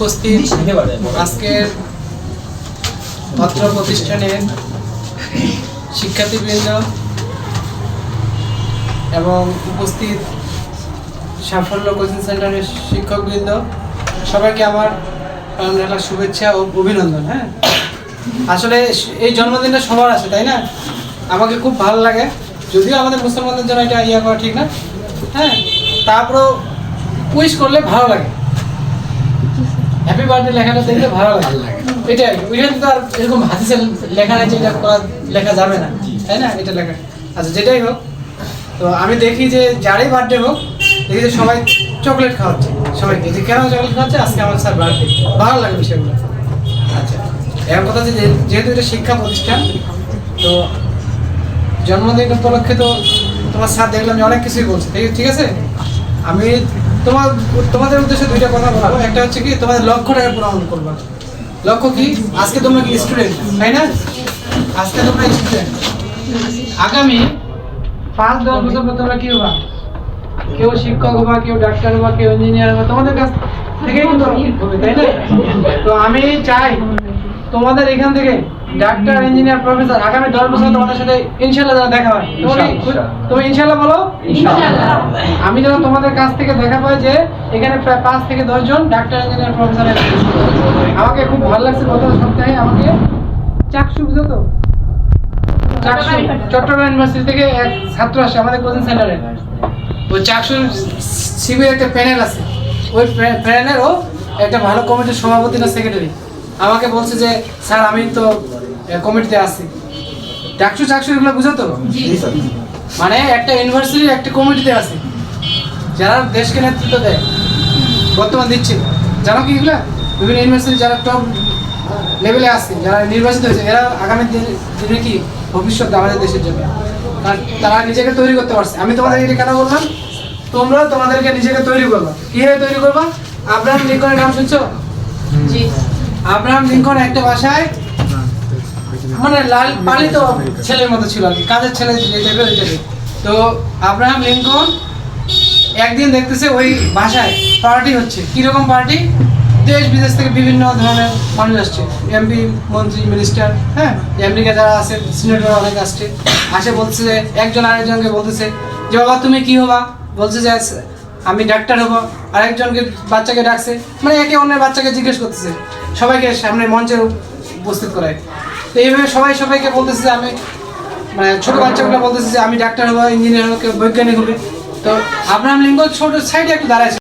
উপস্থিত আজকের অত্র প্রতিষ্ঠানের শিক্ষার্থীবৃন্দ এবং উপস্থিত সাফল্য কোচিং সেন্টারের শিক্ষকবৃন্দ, সবাইকে আমার শুভেচ্ছা ও অভিনন্দন। হ্যাঁ, আসলে এই জন্মদিনটা সবার আছে, তাই না? আমাকে খুব ভালো লাগে, যদিও আমাদের মুসলমানদের জন্য এটা ইয়া করা ঠিক না। হ্যাঁ, তারপরেও উইশ করলে ভালো লাগে, হ্যাপি বার্থডে লেখাটা দেখলে ভালো লাগে। এটাই, ওইটা তো আর এরকম হাদিসের লেখা আছে, এটা করা লেখা যাবে না, তাই না? এটা লেখা আচ্ছা, যেটাই হোক, তো আমি দেখি যে যারই বার্থডে হোক, দেখি যে সবাই চকলেট খাওয়াচ্ছে সবাইকে, যে কেন চকলেট খাওয়াচ্ছে, আজকে আমার স্যার বার্থডে, ভালো লাগে বিষয়গুলো। আচ্ছা, এর কথা হচ্ছে যেহেতু এটা শিক্ষা প্রতিষ্ঠান, তো জন্মদিন উপলক্ষে তো তোমার স্যার দেখলাম যে অনেক কিছুই বলছে, ঠিক আছে? আমি তোমাদের উদ্দেশ্যে দুইটা কথা বলবো। একটা হচ্ছে কি, তোমাদের লক্ষ্যটাকে পূরণ করবা। লক্ষ্য কি? আজকে তোমরা কি স্টুডেন্ট, তাই না? আজকে তোমরা স্টুডেন্ট, আগামী 5-10 বছর পর তোমরা কি হবা? কেউ শিক্ষক হবা, কেউ ডাক্তার হবা, কেউ ইঞ্জিনিয়ার হবা, তোমাদের কাছ থেকেই কিন্তু হবে, তাই না? তো আমি চাই তোমাদের এখান থেকে ডাক্তার, ইঞ্জিনিয়ার, প্রফেসর আগামী 10 বছর তোমাদের সাথে ইনশাআল্লাহ যেন দেখা হয়। তুমি ইনশাআল্লাহ বলো। ইনশাআল্লাহ। আমি যেন তোমাদের কাছ থেকে দেখা পাই যে এখানে প্রায় 5 থেকে 10 জন ডাক্তার, ইঞ্জিনিয়ার, প্রফেসর। আমাকে খুব ভালো লাগছে, গত সপ্তাহে আমাকে চাকসু, বুঝো তো, চাকসু চট্টগ্রাম ইউনিভার্সিটি থেকে এক ছাত্র আসে আমাদের কোচিং সেন্টারে। ওই চাকসুর শিবির একটা প্যানেল আছে, ওই প্যানেলেরও একটা ভালো কমিটির সভাপতি না সেক্রেটারি। আমাকে বলছে যে স্যার আমি তো কমিটিতে আছি। চাকসু এগুলো বুঝো তো, মানে একটা ইউনিভার্সিটির একটা কমিটিতে আছে, যারা দেশকে নেতৃত্ব দেয়, বর্তমান দিচ্ছে। জানো কি এগুলা? বিভিন্ন ইউনিভার্সিটি যারা টপ লেভেলে আছে, যারা নির্বাচিত হয়েছে, এরা আগামী দিনে কি ভবিষ্যৎ আমাদের দেশের জন্য, তারা নিজেকে তৈরি করতে পারছে। আমি তোমাদের এটা কেন বললাম, তোমরা তোমাদেরকে নিজেকে তৈরি করবা। কিভাবে তৈরি করবা? আব্রাহাম লিঙ্কনের নাম শুনছো? জি। আব্রাহাম লিঙ্কন একটা বাসায় মানে লাল পালিত ছেলের মতো ছিল আর কি, কাজের ছেলে যেটা। তো আব্রাহাম লিঙ্কন একদিন দেখতেছে ওই বাসায় পার্টি হচ্ছে। কিরকম পার্টি? দেশ বিদেশ থেকে বিভিন্ন ধরনের মানুষ আসছে, এমপি, মন্ত্রী, মিনিস্টার, হ্যাঁ, আমেরিকা যারা আছে, সিনেটর অনেক আসছে। আসে বলছে যে একজন আরেকজনকে বলতেছে যে বাবা তুমি কি হবা? বলছে যে আমি ডাক্তার হবো। আরেকজনকে বাচ্চাকে ডাকছে, মানে একে অন্যের বাচ্চাকে জিজ্ঞেস করতেছে, সবাইকে সামনে মঞ্চে উপস্থিত করায়। তো এইভাবে সবাইকে বলতেছে যে আমি, মানে ছোটো বাচ্চাগুলো বলতেছে যে আমি ডাক্তার হবো, ইঞ্জিনিয়ার হবো, কেউ বৈজ্ঞানিক হবে। তো আব্রাহাম লিঙ্কন ছোট সাইডে একটু দাঁড়ায়।